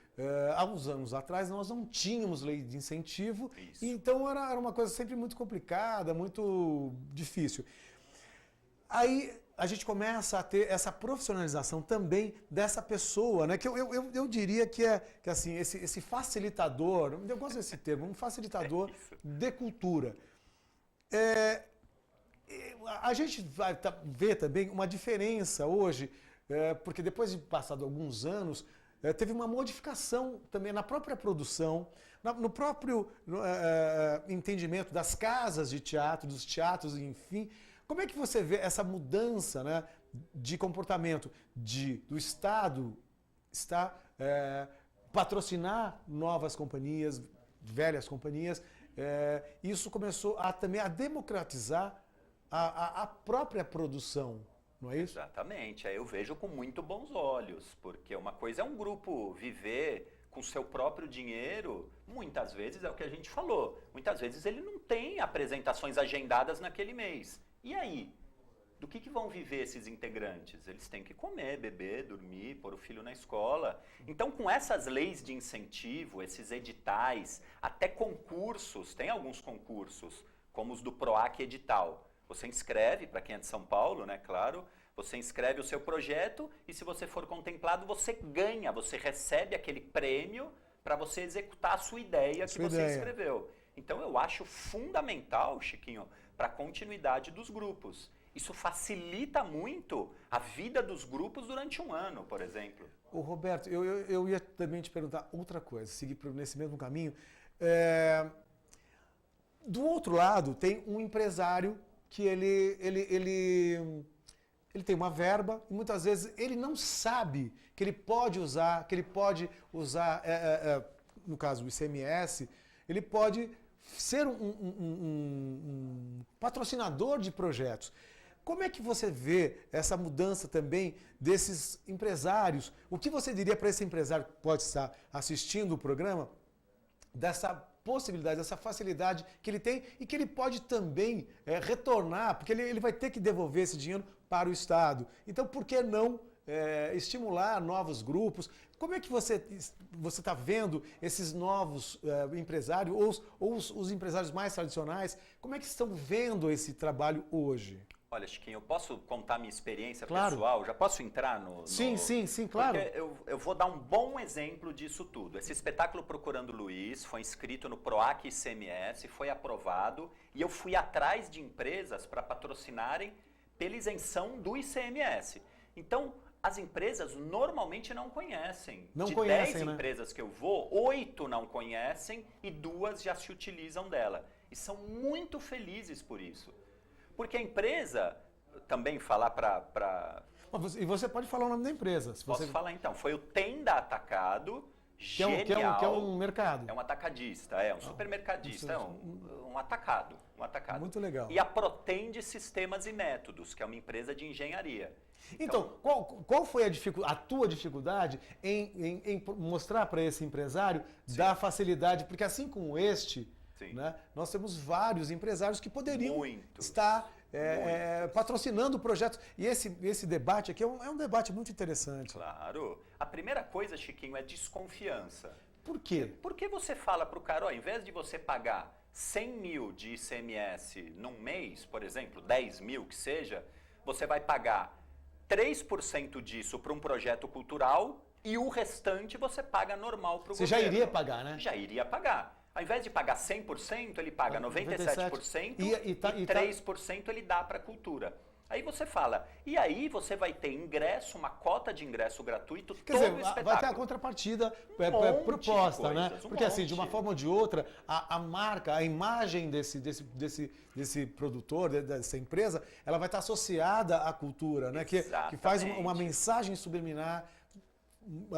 [SPEAKER 1] há uns anos atrás, nós não tínhamos lei de incentivo, então era uma coisa sempre muito complicada, muito difícil. Aí a gente começa a ter essa profissionalização também dessa pessoa, né? Que eu diria que assim, esse facilitador, eu gosto desse termo, um facilitador de cultura. A gente vai ver também uma diferença hoje, porque depois de passado alguns anos, teve uma modificação também na própria produção, no próprio entendimento das casas de teatro, dos teatros, enfim. Como é que você vê essa mudança, né, de comportamento do Estado patrocinar novas companhias, velhas companhias? Isso começou também a democratizar a própria produção, não é isso?
[SPEAKER 2] Exatamente, eu vejo com muito bons olhos, porque uma coisa é um grupo viver com seu próprio dinheiro, muitas vezes é o que a gente falou, muitas vezes ele não tem apresentações agendadas naquele mês. E aí? do que vão viver esses integrantes? Eles têm que comer, beber, dormir, pôr o filho na escola. Então, com essas leis de incentivo, esses editais, até concursos, tem alguns concursos, como os do PROAC Edital. Você inscreve, para quem é de São Paulo, né, claro, você inscreve o seu projeto e se você for contemplado, você ganha, você recebe aquele prêmio para você executar a sua ideia que você escreveu. Então, eu acho fundamental, Chiquinho, para a continuidade dos grupos. Isso facilita muito a vida dos grupos durante um ano, por exemplo.
[SPEAKER 1] Ô Roberto, eu ia também te perguntar outra coisa, seguir nesse mesmo caminho. Do outro lado, tem um empresário que ele tem uma verba e muitas vezes ele não sabe que ele pode usar, no caso do ICMS, ele pode ser um patrocinador de projetos. Como é que você vê essa mudança também desses empresários? O que você diria para esse empresário que pode estar assistindo o programa, dessa possibilidade, dessa facilidade que ele tem e que ele pode também retornar, porque ele vai ter que devolver esse dinheiro para o Estado. Então, por que não estimular novos grupos? Como é que você está vendo esses novos empresários ou os empresários mais tradicionais? Como é que estão vendo esse trabalho hoje?
[SPEAKER 2] Olha, Chiquinho, eu posso contar minha experiência pessoal? Já posso entrar no...
[SPEAKER 1] Sim, claro.
[SPEAKER 2] Porque eu vou dar um bom exemplo disso tudo. Esse espetáculo Procurando Luiz foi inscrito no PROAC ICMS, foi aprovado e eu fui atrás de empresas para patrocinarem pela isenção do ICMS. Então, as empresas normalmente não conhecem.
[SPEAKER 1] Não
[SPEAKER 2] de
[SPEAKER 1] conhecem,
[SPEAKER 2] 10
[SPEAKER 1] né?
[SPEAKER 2] empresas que eu vou, 8 não conhecem e 2 já se utilizam dela. E são muito felizes por isso. Porque a empresa, também falar para...
[SPEAKER 1] E você pode falar o nome da empresa.
[SPEAKER 2] Posso falar então. Foi o Tenda Atacado, genial.
[SPEAKER 1] Que é um mercado.
[SPEAKER 2] É um atacadista, um supermercadista, um atacado.
[SPEAKER 1] Muito legal.
[SPEAKER 2] E a Protende Sistemas e Métodos, que é uma empresa de engenharia.
[SPEAKER 1] Então, qual foi a tua dificuldade em mostrar para esse empresário da facilidade? Porque assim como este... Né? Nós temos vários empresários que poderiam estar patrocinando projetos. E esse debate aqui é um debate muito interessante.
[SPEAKER 2] Claro. A primeira coisa, Chiquinho, é desconfiança.
[SPEAKER 1] Por quê?
[SPEAKER 2] Porque você fala para o cara, ao invés de você pagar 100 mil de ICMS num mês, por exemplo, 10 mil que seja, você vai pagar 3% disso para um projeto cultural e o restante você paga normal para o governo.
[SPEAKER 1] Você já iria pagar, né?
[SPEAKER 2] Já iria pagar. Ao invés de pagar 100%, ele paga 97% e 3% ele dá para a cultura. Aí você fala, e aí você vai ter ingresso, uma cota de ingresso gratuito,
[SPEAKER 1] Quer dizer, vai ter a contrapartida proposta, né? Porque assim, de uma forma ou de outra, a marca, a imagem desse produtor, dessa empresa, ela vai estar associada à cultura, né? Que faz uma mensagem subliminar,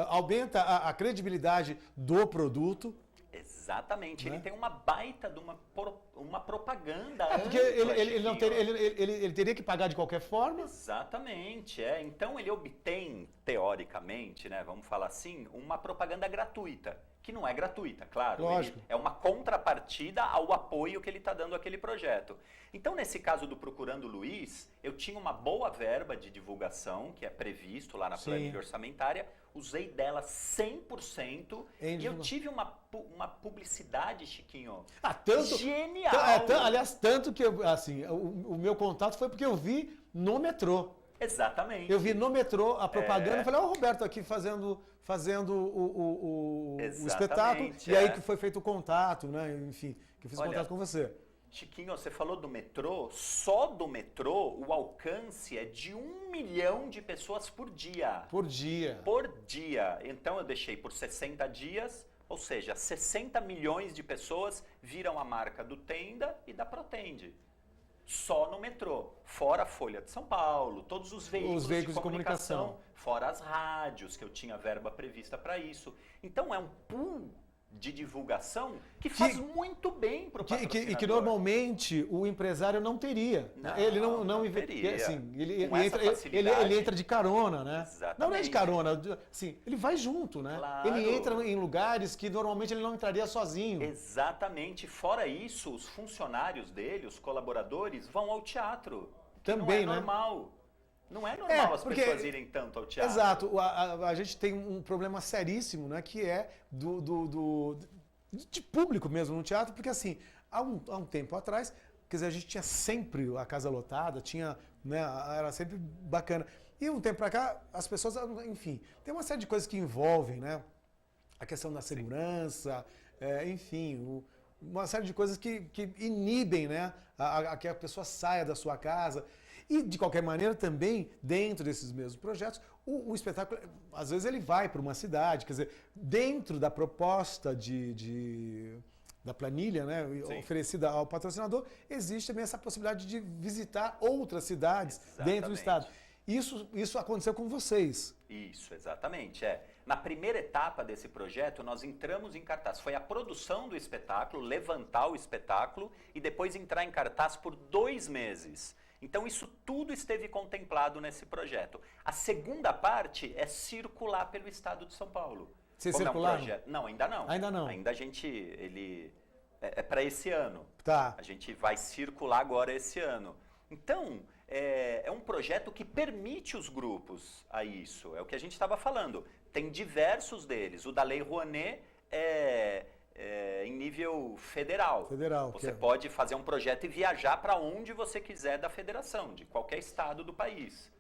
[SPEAKER 1] aumenta a credibilidade do produto.
[SPEAKER 2] Exatamente, né? Ele tem uma baita de uma propaganda.
[SPEAKER 1] Porque ele teria que pagar de qualquer forma.
[SPEAKER 2] Exatamente, Então ele obtém, teoricamente, né, vamos falar assim, uma propaganda gratuita. Que não é gratuita, claro.
[SPEAKER 1] Lógico.
[SPEAKER 2] É uma contrapartida ao apoio que ele está dando àquele projeto. Então, nesse caso do Procurando Luiz, eu tinha uma boa verba de divulgação, que é previsto lá na planilha orçamentária, usei dela 100% e eu tive uma publicidade, Chiquinho, genial.
[SPEAKER 1] Aliás, tanto que o meu contato foi porque eu vi no metrô.
[SPEAKER 2] Exatamente.
[SPEAKER 1] Eu vi no metrô a propaganda e falei, o Roberto aqui fazendo o espetáculo. E aí que foi feito o contato, né? Enfim, que eu fiz contato com você.
[SPEAKER 2] Chiquinho, você falou do metrô. Só do metrô, o alcance é de 1 milhão de pessoas por dia.
[SPEAKER 1] Por dia.
[SPEAKER 2] Por dia. Então eu deixei por 60 dias, ou seja, 60 milhões de pessoas viram a marca do Tenda e da Protende. Só no metrô, fora a Folha de São Paulo, todos os veículos de comunicação, fora as rádios, que eu tinha verba prevista para isso. Então é um pool de divulgação que faz muito bem para o patrocinador.
[SPEAKER 1] E que normalmente o empresário não teria. Ele não
[SPEAKER 2] teria.
[SPEAKER 1] Assim, ele entra de carona, né?
[SPEAKER 2] Exatamente.
[SPEAKER 1] Não é de carona, assim, ele vai junto, né?
[SPEAKER 2] Claro.
[SPEAKER 1] Ele entra em lugares que normalmente ele não entraria sozinho.
[SPEAKER 2] Exatamente. Fora isso, os funcionários dele, os colaboradores, vão ao teatro.
[SPEAKER 1] Também,
[SPEAKER 2] não é
[SPEAKER 1] né?
[SPEAKER 2] normal. Não é normal as
[SPEAKER 1] porque-
[SPEAKER 2] pessoas irem tanto ao teatro.
[SPEAKER 1] Exato. A gente tem um problema seríssimo, né? Que é de público mesmo no teatro, porque assim, há um tempo atrás, quer dizer, a gente tinha sempre a casa lotada, tinha, né, era sempre bacana. E um tempo pra cá, as pessoas, enfim, tem uma série de coisas que envolvem, né? A questão da segurança, enfim, uma série de coisas que inibem, né, que a pessoa saia da sua casa. E, de qualquer maneira, também, dentro desses mesmos projetos, o espetáculo, às vezes, ele vai para uma cidade, quer dizer, dentro da proposta da planilha, né, oferecida ao patrocinador, existe também essa possibilidade de visitar outras cidades dentro do estado. Isso aconteceu com vocês.
[SPEAKER 2] Isso, exatamente. Na primeira etapa desse projeto, nós entramos em cartaz. Foi a produção do espetáculo, levantar o espetáculo e depois entrar em cartaz por 2 meses. Então, isso tudo esteve contemplado nesse projeto. A segunda parte é circular pelo estado de São Paulo.
[SPEAKER 1] Vocês
[SPEAKER 2] Como
[SPEAKER 1] circularam?
[SPEAKER 2] É um projeto... Não, ainda não.
[SPEAKER 1] Ainda não.
[SPEAKER 2] Ainda é para esse ano.
[SPEAKER 1] Tá.
[SPEAKER 2] A gente vai circular agora esse ano. Então, é um projeto que permite os grupos a isso. É o que a gente estava falando. Tem diversos deles. O da Lei Rouanet é em nível federal. Você pode fazer um projeto e viajar para onde você quiser da federação, de qualquer estado do país.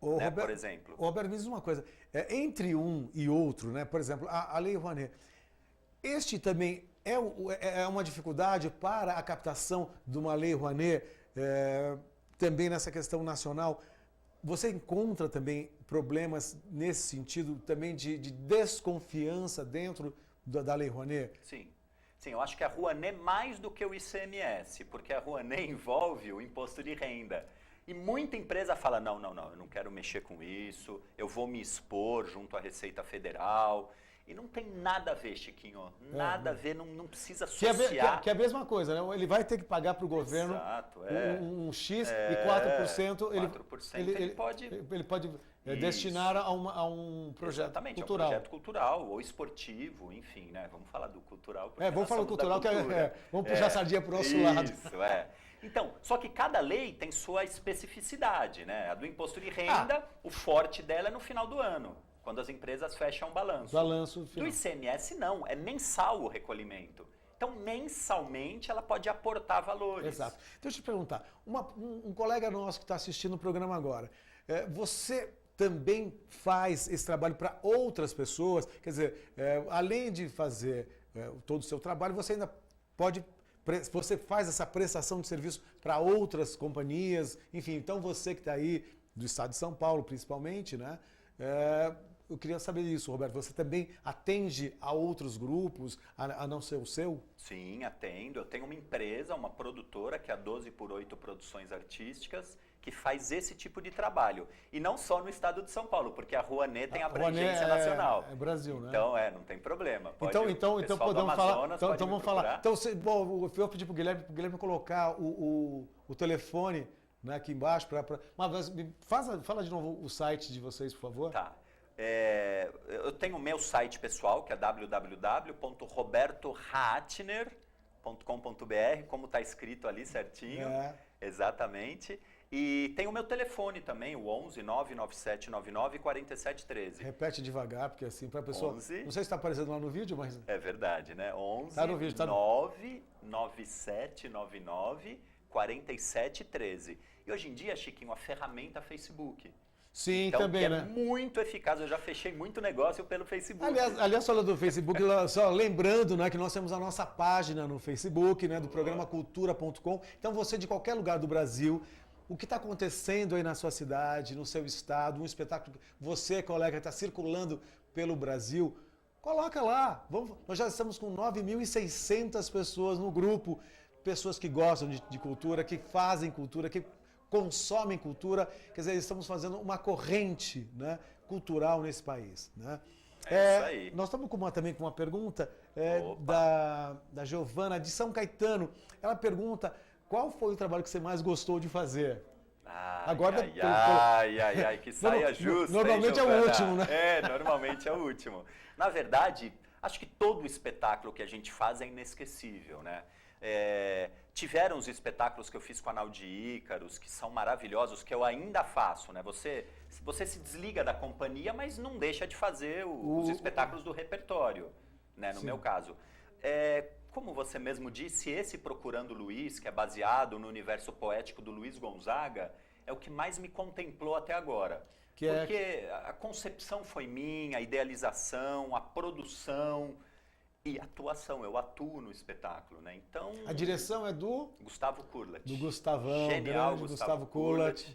[SPEAKER 2] Por exemplo.
[SPEAKER 1] Roberto, me diz uma coisa. Entre um e outro, né? Por exemplo, a Lei Rouanet, este também é uma dificuldade para a captação de uma Lei Rouanet, também nessa questão nacional. Você encontra também problemas nesse sentido, também de desconfiança dentro da Lei Rouanet?
[SPEAKER 2] Sim. Sim, eu acho que a Rouanet mais do que o ICMS, porque a Rouanet envolve o imposto de renda. E muita empresa fala, não, eu não quero mexer com isso, eu vou me expor junto à Receita Federal. E não tem nada a ver, Chiquinho, nada a ver, não precisa associar.
[SPEAKER 1] Que é a mesma coisa, né? Ele vai ter que pagar para o governo um X e 4%,
[SPEAKER 2] 4%
[SPEAKER 1] ele pode destinar a um projeto
[SPEAKER 2] Exatamente,
[SPEAKER 1] cultural.
[SPEAKER 2] É um projeto cultural ou esportivo, enfim, né? Vamos falar do cultural.
[SPEAKER 1] Vamos falar do cultural, vamos puxar a sardinha para o nosso lado.
[SPEAKER 2] Isso, Então, só que cada lei tem sua especificidade, né? A do imposto de renda, o forte dela é no final do ano, quando as empresas fecham o balanço.
[SPEAKER 1] Final.
[SPEAKER 2] Do ICMS não, é mensal o recolhimento. Então, mensalmente, ela pode aportar valores.
[SPEAKER 1] Exato. Deixa eu te perguntar, um colega nosso que está assistindo o programa agora, você também faz esse trabalho para outras pessoas? Quer dizer, além de fazer todo o seu trabalho, você ainda você faz essa prestação de serviço para outras companhias, enfim, então você que está aí, do estado de São Paulo principalmente, né? Eu queria saber isso, Roberto. Você também atende a outros grupos, a não ser o seu?
[SPEAKER 2] Sim, atendo. Eu tenho uma empresa, uma produtora, que é a 12x8 Produções Artísticas, que faz esse tipo de trabalho. E não só no estado de São Paulo, porque a Rouanet tem abrangência nacional.
[SPEAKER 1] É Brasil, né?
[SPEAKER 2] Então, não tem problema.
[SPEAKER 1] Então podemos falar. Então vamos falar. Então, eu vou pedir para o Guilherme colocar o telefone, né, aqui embaixo. Fala de novo o site de vocês, por favor.
[SPEAKER 2] Tá. Eu tenho o meu site pessoal, que é www.robertoratner.com.br, como está escrito ali certinho. Exatamente. E tem o meu telefone também, o 11 99799 4713.
[SPEAKER 1] Repete devagar, porque assim, para a pessoa...
[SPEAKER 2] 11,
[SPEAKER 1] não sei se está aparecendo lá no vídeo, mas...
[SPEAKER 2] É verdade, né? 11
[SPEAKER 1] tá no vídeo,
[SPEAKER 2] 99799 4713. E hoje em dia, Chiquinho, a ferramenta é Facebook.
[SPEAKER 1] Sim,
[SPEAKER 2] então,
[SPEAKER 1] também, né?
[SPEAKER 2] É muito eficaz. Eu já fechei muito negócio pelo Facebook.
[SPEAKER 1] Aliás, falando do Facebook, só lembrando, né, que nós temos a nossa página no Facebook, né, do programa Cultura.com. Então, você de qualquer lugar do Brasil, o que está acontecendo aí na sua cidade, no seu estado, um espetáculo, você, colega, está circulando pelo Brasil, coloca lá. Nós já estamos com 9.600 pessoas no grupo, pessoas que gostam de cultura, que fazem cultura, que consomem cultura, quer dizer, estamos fazendo uma corrente, né, cultural nesse país, né?
[SPEAKER 2] Isso aí.
[SPEAKER 1] Nós estamos também com uma pergunta da Giovana de São Caetano. Ela pergunta: qual foi o trabalho que você mais gostou de fazer?
[SPEAKER 2] Que saia justa.
[SPEAKER 1] Normalmente é o último, né?
[SPEAKER 2] Normalmente é o último. Na verdade, acho que todo espetáculo que a gente faz é inesquecível, né? Tiveram os espetáculos que eu fiz com a Naldi Ícaros, que são maravilhosos, que eu ainda faço, né? Você se desliga da companhia, mas não deixa de fazer os espetáculos do repertório, né? No meu caso. Como você mesmo disse, esse Procurando Luiz, que é baseado no universo poético do Luiz Gonzaga, é o que mais me contemplou até agora. Porque a concepção foi minha, a idealização, a produção e a atuação. Eu atuo no espetáculo, né? Então...
[SPEAKER 1] A direção é do...
[SPEAKER 2] Gustavo Kurlat.
[SPEAKER 1] Do Gustavão,
[SPEAKER 2] genial,
[SPEAKER 1] grande Gustavo Kurlat.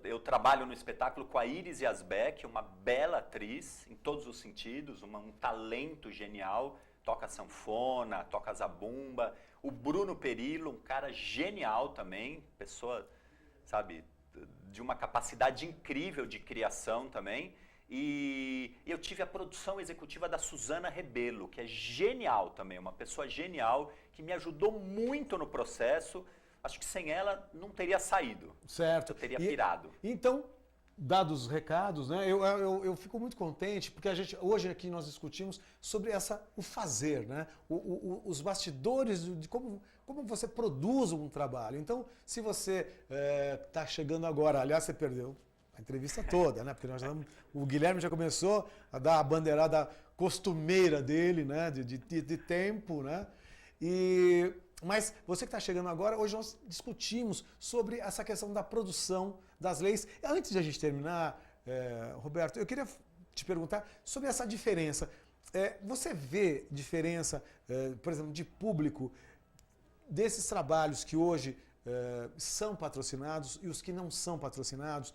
[SPEAKER 2] Eu trabalho no espetáculo com a Iris Yazbek, uma bela atriz em todos os sentidos, um talento genial. Toca sanfona, toca zabumba. O Bruno Perillo, um cara genial também, pessoa, sabe, de uma capacidade incrível de criação também. E eu tive a produção executiva da Suzana Rebelo, que é genial também, uma pessoa genial, que me ajudou muito no processo. Acho que sem ela não teria saído.
[SPEAKER 1] Certo.
[SPEAKER 2] Eu teria pirado.
[SPEAKER 1] Então, dados os recados, né, eu fico muito contente, porque hoje aqui nós discutimos sobre o fazer, né, os bastidores de como você produz um trabalho. Então, se você está chegando agora, aliás, você perdeu a entrevista toda, né, porque o Guilherme já começou a dar a bandeirada costumeira dele, né, de tempo, né, mas você que está chegando agora, hoje nós discutimos sobre essa questão da produção das leis. Antes de a gente terminar, Roberto, eu queria te perguntar sobre essa diferença. Você vê diferença, por exemplo, de público desses trabalhos que hoje são patrocinados e os que não são patrocinados?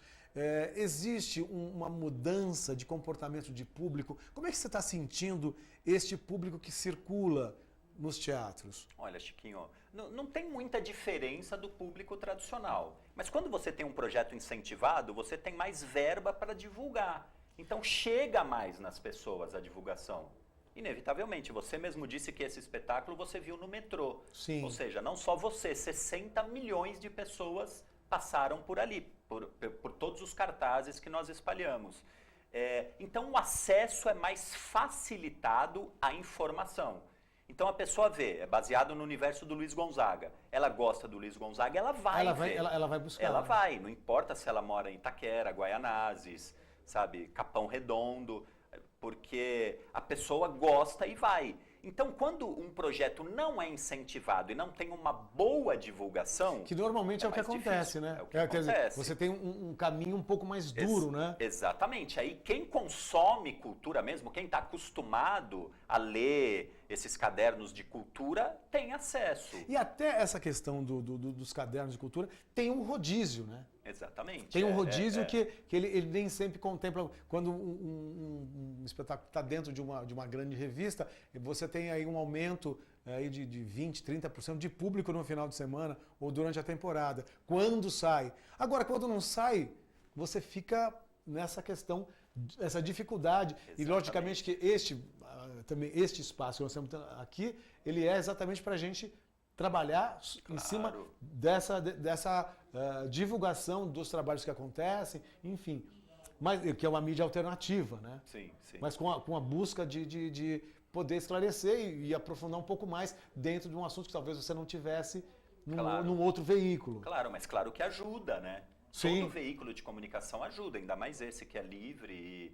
[SPEAKER 1] Existe uma mudança de comportamento de público? Como é que você está sentindo este público que circula nos teatros?
[SPEAKER 2] Olha, Chiquinho, não tem muita diferença do público tradicional. Mas quando você tem um projeto incentivado, você tem mais verba para divulgar. Então chega mais nas pessoas a divulgação. Inevitavelmente, você mesmo disse que esse espetáculo você viu no metrô.
[SPEAKER 1] Sim.
[SPEAKER 2] Ou seja, não só você, 60 milhões de pessoas passaram por ali, por todos os cartazes que nós espalhamos. Então o acesso é mais facilitado à informação. Então a pessoa vê, é baseado no universo do Luiz Gonzaga. Ela gosta do Luiz Gonzaga, ela vai ver.
[SPEAKER 1] Ela vai buscar.
[SPEAKER 2] Ela vai, não importa se ela mora em Itaquera, Guaianazes, sabe, Capão Redondo, porque a pessoa gosta e vai. Então, quando um projeto não é incentivado e não tem uma boa divulgação...
[SPEAKER 1] Que normalmente é o que acontece,
[SPEAKER 2] difícil,
[SPEAKER 1] né?
[SPEAKER 2] É o que acontece.
[SPEAKER 1] Quer dizer, você tem um caminho um pouco mais duro, né?
[SPEAKER 2] Exatamente. Aí quem consome cultura mesmo, quem está acostumado a ler esses cadernos de cultura, tem acesso.
[SPEAKER 1] E até essa questão dos cadernos de cultura tem um rodízio, né?
[SPEAKER 2] Exatamente.
[SPEAKER 1] Tem um rodízio que ele nem sempre contempla. Quando um espetáculo está dentro de uma grande revista, você tem aí um aumento aí de 20%, 30% de público no final de semana ou durante a temporada. Quando sai. Agora, quando não sai, você fica nessa questão, essa dificuldade. Exatamente. E, logicamente, que este espaço que nós temos aqui, ele é exatamente para a gente trabalhar em cima dessa divulgação dos trabalhos que acontecem, enfim, mas que é uma mídia alternativa, né?
[SPEAKER 2] Sim, sim.
[SPEAKER 1] Mas com a busca de poder esclarecer e aprofundar um pouco mais dentro de um assunto que talvez você não tivesse num outro veículo.
[SPEAKER 2] Claro, mas claro que ajuda, né?
[SPEAKER 1] Sim.
[SPEAKER 2] Todo veículo de comunicação ajuda, ainda mais esse que é livre,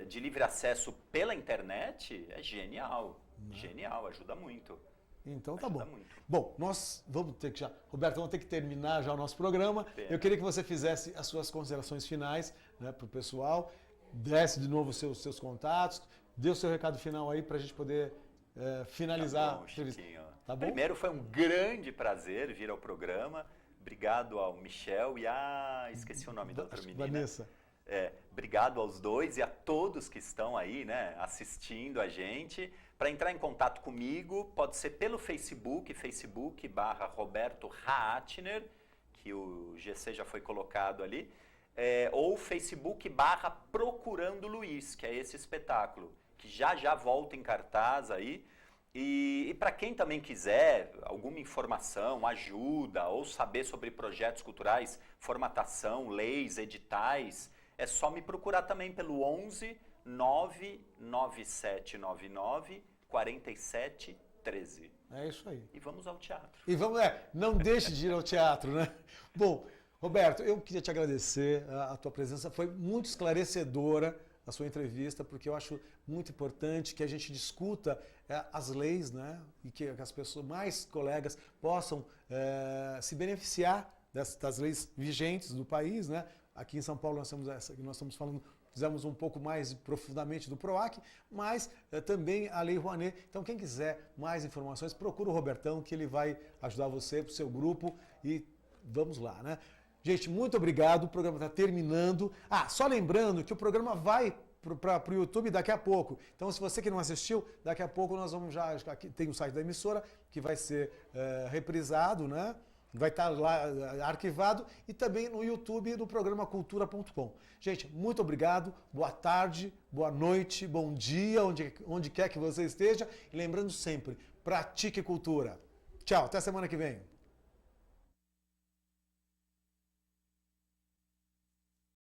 [SPEAKER 2] de livre acesso pela internet, é genial. Genial, ajuda muito.
[SPEAKER 1] Então tá
[SPEAKER 2] Ajuda
[SPEAKER 1] bom.
[SPEAKER 2] muito.
[SPEAKER 1] Bom, nós vamos ter que Roberto, vamos ter que terminar já o nosso programa. Eu queria que você fizesse as suas considerações finais, né, para o pessoal, desse de novo os seus contatos, dê o seu recado final aí para a gente poder finalizar.
[SPEAKER 2] Tá bom, Chiquinho.
[SPEAKER 1] Tá bom?
[SPEAKER 2] Primeiro, foi um grande prazer vir ao programa. Obrigado ao Michel e esqueci o nome da outra menina.
[SPEAKER 1] Vanessa.
[SPEAKER 2] Obrigado aos dois e a todos que estão aí, né, assistindo a gente. Para entrar em contato comigo, pode ser pelo Facebook/Roberto Raatner, que o GC já foi colocado ali, ou Facebook/Procurando Luiz, que é esse espetáculo, que já volta em cartaz aí. E para quem também quiser alguma informação, ajuda, ou saber sobre projetos culturais, formatação, leis, editais, é só me procurar também pelo 11 99799 47 13.
[SPEAKER 1] É isso aí.
[SPEAKER 2] E vamos ao teatro.
[SPEAKER 1] E vamos, não deixe de ir ao teatro, né? Bom, Roberto, eu queria te agradecer, a tua presença foi muito esclarecedora, a sua entrevista, porque eu acho muito importante que a gente discuta as leis, né? E que as pessoas, mais colegas, possam se beneficiar das leis vigentes do país, né? Aqui em São Paulo nós temos essa que nós estamos falando, fizemos um pouco mais profundamente do PROAC, mas também a Lei Rouanet. Então quem quiser mais informações, procura o Robertão, que ele vai ajudar você, para o seu grupo, e vamos lá, né? Gente, muito obrigado, o programa está terminando. Só lembrando que o programa vai para o YouTube daqui a pouco. Então, se você que não assistiu, daqui a pouco nós vamos aqui tem o site da emissora, que vai ser reprisado, né? Vai estar lá arquivado, e também no YouTube do programa Cultura.com. Gente, muito obrigado, boa tarde, boa noite, bom dia, onde quer que você esteja. E lembrando sempre, pratique cultura. Tchau, até semana que vem.